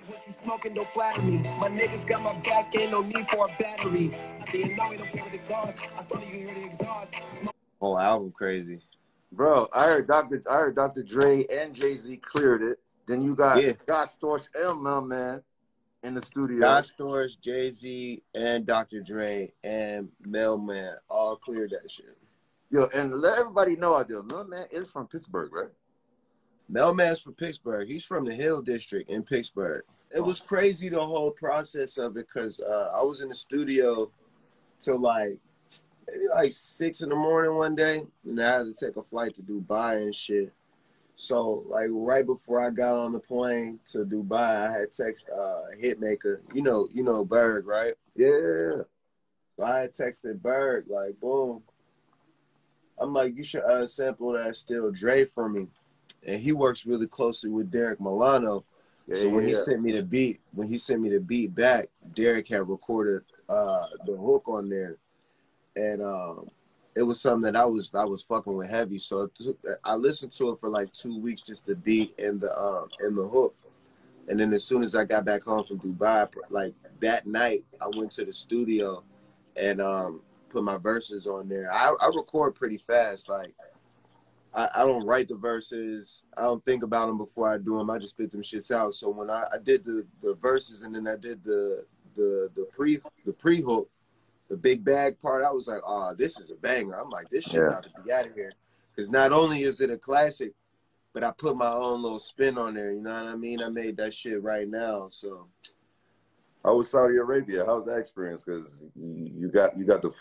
What you smoking, don't flatter me. My niggas got my back, ain't no need for a battery. I didn't know we don't play with the guns. I thought you hear the exhaust. Whole album crazy. Bro, I heard Dr. Dre and Jay-Z cleared it. Then you got God Storch and Mailman in the studio. God Storch, Jay-Z, and Dr. Dre and Mailman all cleared that shit. Yo, and let everybody know out there, Mailman is from Pittsburgh, right? Mailman's from Pittsburgh. He's from the Hill District in Pittsburgh. It was crazy, the whole process of it, because I was in the studio till maybe 6 in the morning one day, and I had to take a flight to Dubai and shit. So, right before I got on the plane to Dubai, I had texted Hitmaker. You know Berg, right? Yeah. So I had texted Berg, boom. I'm like, you should sample that Still Dre for me. And he works really closely with Derek Milano. So when he sent me the beat back, Derek had recorded the hook on there. And it was something that I was fucking with heavy. So I listened to it for 2 weeks, just the beat and the hook. And then as soon as I got back home from Dubai, that night, I went to the studio and put my verses on there. I record pretty fast. I don't write the verses. I don't think about them before I do them. I just spit them shits out. So when I did the verses and then I did the pre-hook, the big bag part, I was like, oh, this is a banger. I'm like, this shit got to be out of here. Because not only is it a classic, but I put my own little spin on there. You know what I mean? I made that shit right now. So, how was Saudi Arabia? How was that experience? Because you got the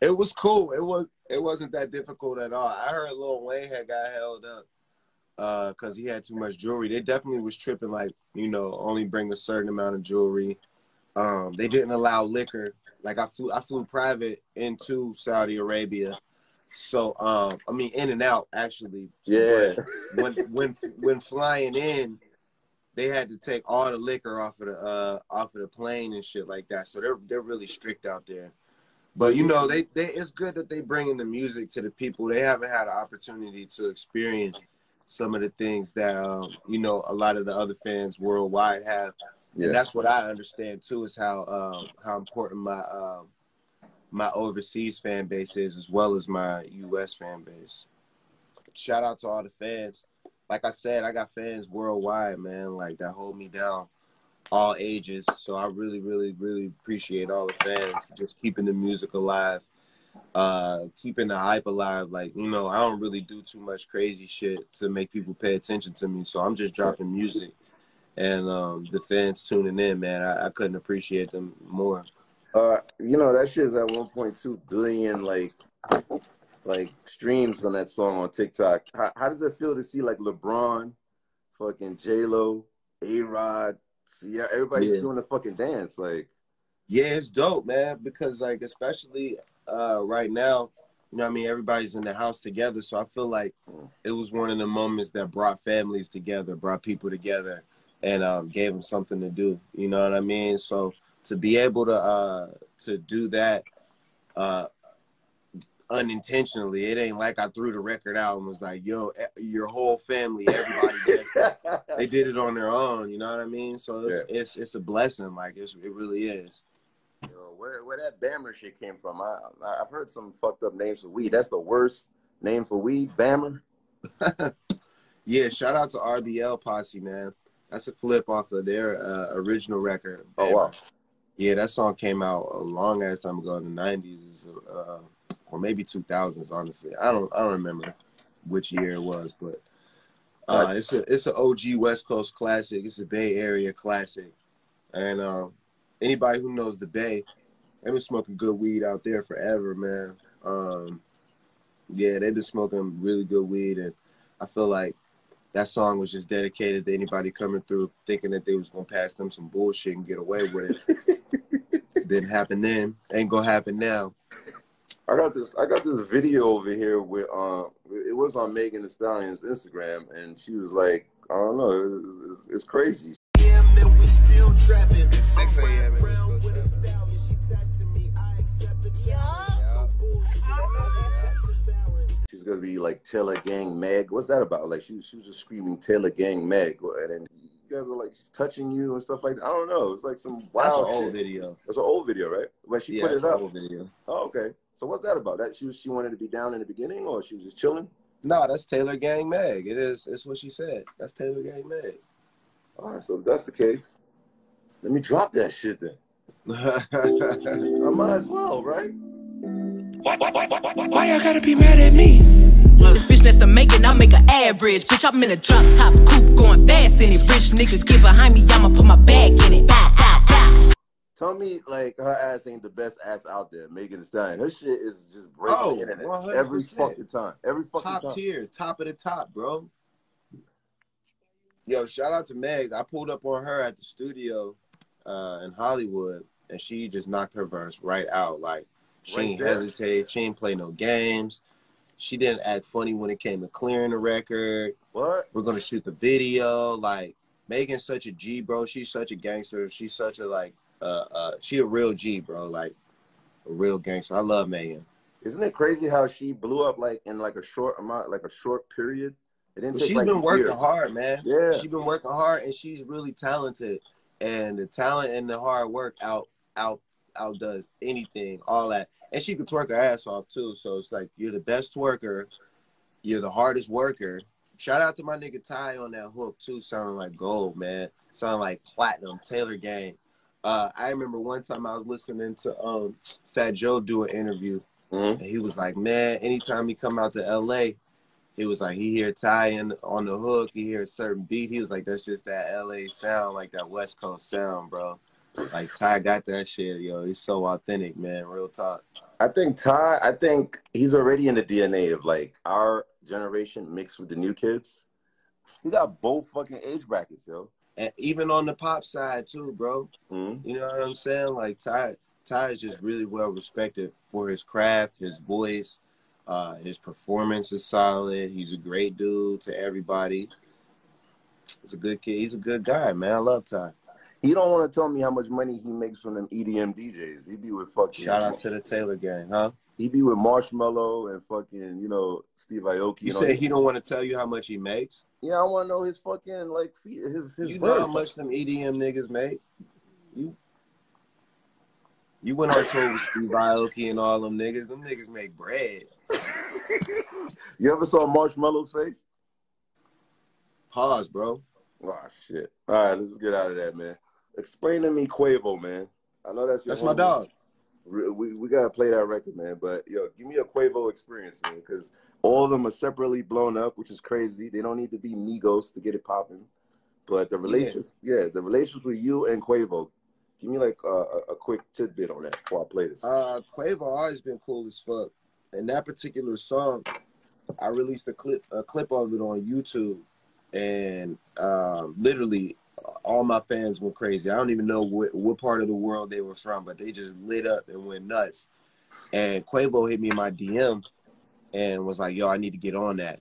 It was cool. It wasn't that difficult at all. I heard Lil Wayne had got held up because he had too much jewelry. They definitely was tripping, only bring a certain amount of jewelry. They didn't allow liquor. I flew private into Saudi Arabia. So in and out actually. Yeah. But when flying in, they had to take all the liquor off of the plane and shit like that. So they're really strict out there. But they it's good that they bringing the music to the people. They haven't had an opportunity to experience some of the things that a lot of the other fans worldwide have. Yeah. And that's what I understand too, is how important my overseas fan base is, as well as my U.S. fan base. Shout out to all the fans. Like I said, I got fans worldwide, man, that hold me down, all ages. So I really, really, really appreciate all the fans just keeping the music alive, keeping the hype alive. I don't really do too much crazy shit to make people pay attention to me. So I'm just dropping music. And the fans tuning in, man, I couldn't appreciate them more. That shit's at 1.2 billion, streams on that song on TikTok. How does it feel to see, LeBron, fucking J-Lo, A-Rod, everybody's doing the fucking dance? Yeah, it's dope, man, because, especially right now, everybody's in the house together. So I feel like it was one of the moments that brought families together, brought people together, and gave them something to do. You know what I mean? So to be able to do that unintentionally, it ain't like I threw the record out and was like, yo, your whole family, everybody danced. They did it on their own, you know what I mean? So it's a blessing. It really is. Yo, where that Bammer shit came from? I've heard some fucked up names for weed. That's the worst name for weed, Bammer. Yeah, shout out to RBL Posse, man. That's a flip off of their original record. Bammer. Oh, wow. Yeah, that song came out a long ass time ago in the 90s, or maybe 2000s, honestly. I don't remember which year it was, but it's an OG West Coast classic. It's a Bay Area classic. And anybody who knows the Bay, they've been smoking good weed out there forever, man. Yeah, they've been smoking really good weed, and I feel like that song was just dedicated to anybody coming through thinking that they was gonna pass them some bullshit and get away with it. Didn't happen then. Ain't gonna happen now. I got this video over here with it was on Megan Thee Stallion's Instagram, and she was like, I don't know, it's crazy. Yeah, man, we still trapping. 6 a.m. and we still trapping. she's gonna be like Taylor Gang Meg. What's that about? Like she was just screaming Taylor Gang Meg, and then you guys are like she's touching you and stuff like that. I don't know. It's like some wild. That's an old shit. video. That's an old video, right? But she put it's it an up. old video. Oh, okay. So what's that about? That she wanted to be down in the beginning, or she was just chilling? No, that's Taylor Gang Meg. It is. It's what she said. That's Taylor Gang Meg. All right. So if that's the case, let me drop that shit then. I might as well, right? Why y'all gotta be mad at me? This bitch that's the making, I make an average. Bitch, I'm in a drop top coupe going fast in it. Rich niggas get behind me, I'ma put my bag in it. Bow, bow, bow. Tell me, like, her ass ain't the best ass out there, Megan Thee Stallion. Her shit is just breaking the internet 100%. every fucking time. Every fucking time. Top tier, top of the top, bro. Yo, shout out to Meg. I pulled up on her at the studio in Hollywood, and she just knocked her verse right out. Like, she ain't hesitate. She ain't play no games. She didn't act funny when it came to clearing the record. What? We're gonna shoot the video. Like, Megan's such a G, bro. She's such a gangster. She's such a like. She a real G, bro. Like a real gangster. I love Megan. Isn't it crazy how she blew up like in like a short amount, like a short period? It didn't take She's like been working years. hard, man. Yeah, she's been working hard, and she's really talented. And the talent and the hard work outdoes anything. All that, and she could twerk her ass off too. So it's like you're the best twerker, you're the hardest worker. Shout out to my nigga Ty on that hook too. Sounding like gold, man. Sounding like platinum. Taylor Gang. I remember one time I was listening to Fat Joe do an interview, and he was like, man, anytime he come out to LA, he was like, he hear Ty on the hook, he hear a certain beat. He was like, that's just that LA sound, like that West Coast sound, bro. Like Ty got that shit, yo. He's so authentic, man. Real talk. I think he's already in the DNA of like our generation mixed with the new kids. He got both fucking age brackets, yo. And even on the pop side too, bro. You know what I'm saying? Like Ty is just really well respected for his craft, his voice, his performance is solid. He's a great dude to everybody. He's a good kid. He's a good guy, man. I love Ty. He don't want to tell me how much money he makes from them EDM DJs. He be with fucking. Shout out to the Taylor Gang, huh? He be with Marshmello and fucking, you know, Steve Aoki. You say he don't want to tell you how much he makes? Yeah, I want to know his fucking like his. You know how much them EDM niggas make? You went on tour with Steve Aoki and all them niggas. Them niggas make bread. You ever saw Marshmello's face? Pause, bro. Oh shit! All right, let's get out of that, man. Explain to me Quavo, man. I know that's my dog. We gotta play that record, man. But yo, give me a Quavo experience, man, because all of them are separately blown up, which is crazy. They don't need to be Migos to get it popping. But the relations, the relations with you and Quavo. Give me like a quick tidbit on that before I play this. Quavo always been cool as fuck. And that particular song, I released a clip of it on YouTube, and literally all my fans went crazy. I don't even know what part of the world they were from, but they just lit up and went nuts. And Quavo hit me in my DM and was like, yo, I need to get on that.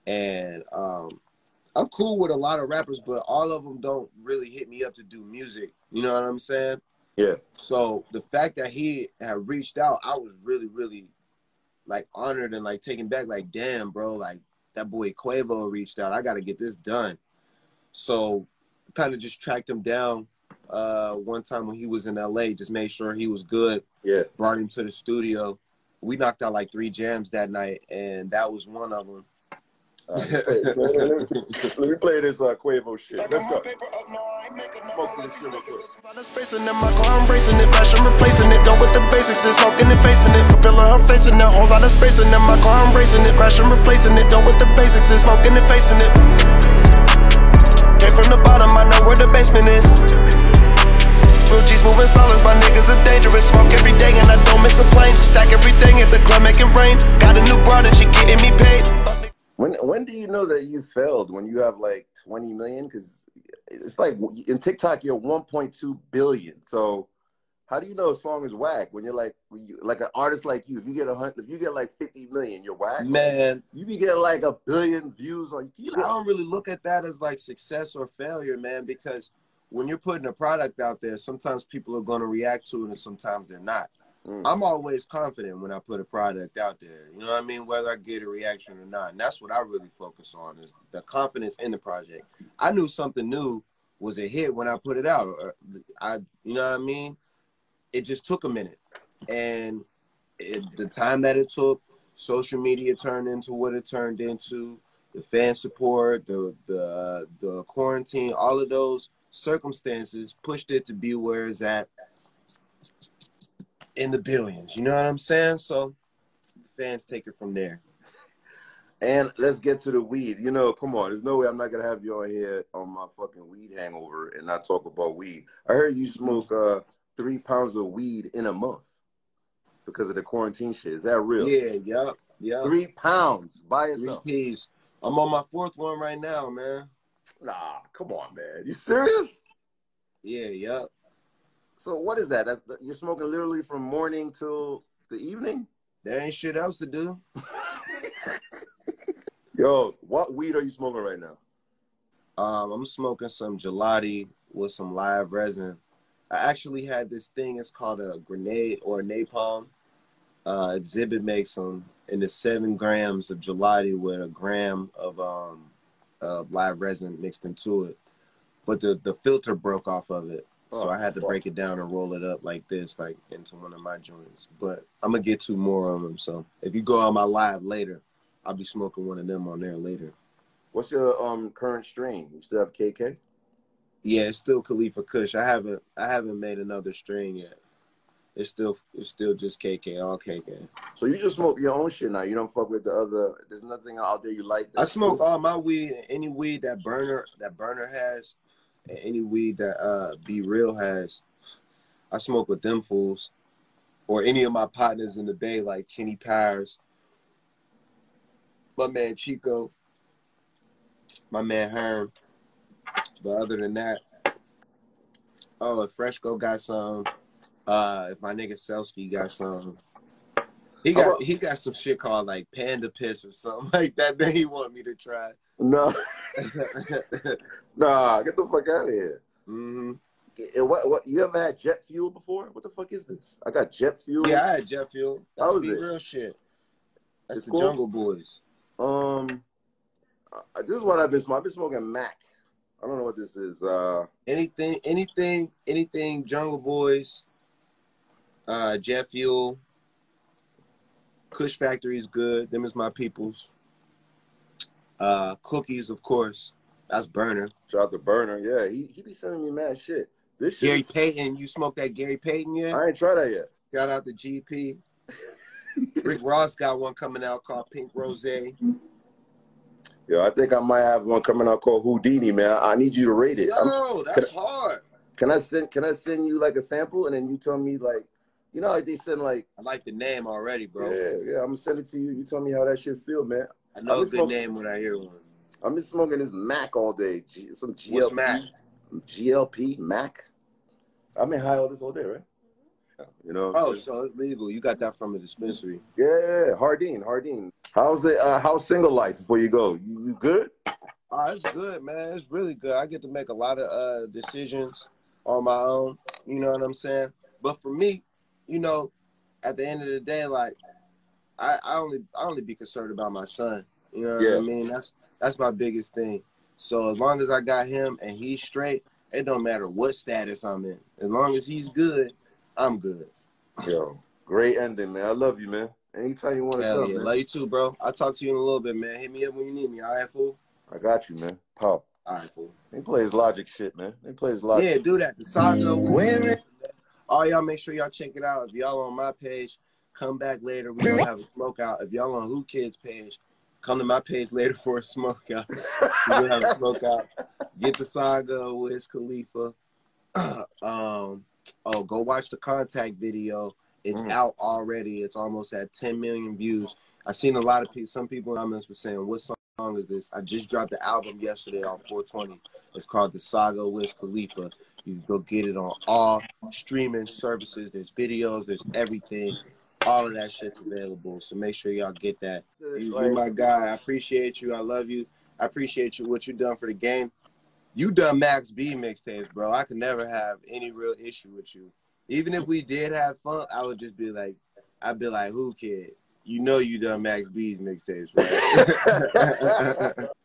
And I'm cool with a lot of rappers, but all of them don't really hit me up to do music. You know what I'm saying? Yeah. So the fact that he had reached out, I was really, really like honored and like taken back. Like, damn, bro, like that boy Quavo reached out. I got to get this done. So kind of just tracked him down one time when he was in LA, just made sure he was good. Yeah. Brought him to the studio. We knocked out like 3 jams that night, and that was one of them. Let me play this Quavo shit. Let's go. Smoke to the shit real quick. Spacing in my car, I'm racing it, fashion replacing it, done with the basics, and smoking and facing it. Propelling her facing it, whole lot of spacing in my car, I'm racing it, fashion replacing it, done with the basics, and smoking and facing it. Came from the bottom, I know where the basement is. Real G's moving solids, my niggas are dangerous. Smoke every day and I don't miss a plane. Stack everything at the club, make it rain. Got a new broad and she getting me paid. When do you know that you failed? When you have like 20 million? Because it's like in TikTok you're 1.2 billion. So how do you know a song is whack when you're like an artist like you? If you get like 50 million, you're whack. Man, you be getting like 1 billion views on. I don't really look at that as like success or failure, man, because when you're putting a product out there, sometimes people are going to react to it and sometimes they're not. I'm always confident when I put a product out there. You know what I mean? Whether I get a reaction or not. And that's what I really focus on is the confidence in the project. I knew something new was a hit when I put it out. You know what I mean? It just took a minute. And the time that it took, social media turned into what it turned into, the fan support, the quarantine, all of those circumstances pushed it to be where it's at in the billions. You know what I'm saying? So fans take it from there. And let's get to the weed. You know, come on. There's no way I'm not going to have you on here on my fucking weed hangover and not talk about weed. I heard you smoke 3 pounds of weed in a month because of the quarantine shit. Is that real? Yeah, yep. 3 pounds by yourself. 3 Ps. I'm on my 4th one right now, man. Nah, come on, man. You serious? Yeah, yep. So what is that? You're smoking literally from morning till the evening? There ain't shit else to do. Yo, what weed are you smoking right now? I'm smoking some gelati with some live resin. I actually had this thing, it's called a grenade or a napalm. Exhibit makes them, and it's 7 grams of gelati with a gram of live resin mixed into it. But the filter broke off of it. So I had to break it down and roll it up like this, like into one of my joints. But I'm going to get 2 more of them. So if you go on my live later, I'll be smoking one of them on there later. What's your current strain? You still have KK? Yeah, it's still Khalifa Kush. I haven't made another strain yet. It's still just KK, all KK. So you just smoke your own shit now. You don't fuck with the other. There's nothing out there you like. I smoke all my weed, any weed that Burner has, and any weed that Be Real has. I smoke with them fools, or any of my partners in the Bay, like Kenny Powers, my man Chico, my man Herm. But other than that, if Freshco got some, if my nigga Selsky got some, he got some shit called like Panda Piss or something like that he want me to try. No, nah, get the fuck out of here. Mm-hmm. What you ever had jet fuel before? What the fuck is this? I got jet fuel. Yeah, I had jet fuel. That's Be Real shit. That's the cool? Jungle Boys. This is what I've been smoking Mac. I don't know what this is. Anything Jungle Boys, jet fuel, Kush Factory is good. Them is my peoples. Cookies, of course. That's Burner. Shout out to Burner. Yeah, he be sending me mad shit. This shit. Gary Payton, you smoked that Gary Payton yet? I ain't tried that yet. Shout out to GP. Rick Ross got one coming out called Pink Rose. Yo, I think I might have one coming out called Houdini, man. I need you to rate it. Yo, that's hard. Can I send you like a sample and then you tell me like, you know, like they send like. I like the name already, bro. Yeah, I'm gonna send it to you. You tell me how that shit feel, man. I know a good name when I hear one. I'm just smoking this Mac all day. Some GLP. What's Mac? GLP Mac. I've been high all this all day, right? You know. Oh, so it's legal. You got that from a dispensary. Yeah, Hardin. How's single life before you go? You good? It's good, man. It's really good. I get to make a lot of decisions on my own. You know what I'm saying? But for me, you know, at the end of the day, like I only be concerned about my son. You know what I mean? That's my biggest thing. So as long as I got him and he's straight, it don't matter what status I'm in. As long as he's good, I'm good. Yo, great ending, man. I love you, man. Anytime you want to come, man. Love you too, bro. I'll talk to you in a little bit, man. Hit me up when you need me. All right, fool? I got you, man. Pop. All right, fool. He plays Logic shit, man. He plays Logic. Yeah, do that. The Saga. All y'all make sure y'all check it out. If y'all on my page, come back later. We're going to have a smoke out. If y'all on Who Kids page, come to my page later for a smoke out. We're going to have a smoke out. Get the Saga with Wiz Khalifa. Go watch the Contact video. It's out already. It's almost at 10 million views. I seen a lot of people, some people in the comments were saying, what song is this? I just dropped the album yesterday on 420. It's called The Saga with Khalifa. You can go get it on all streaming services. There's videos, there's everything. All of that shit's available. So make sure y'all get that. You're my guy. I appreciate you. I love you. I appreciate you, what you done for the game. You done Max B mixtapes, bro. I could never have any real issue with you. Even if we did have fun, I would just be like, I'd be like, who kid? You know you done Max B's mixtapes, right?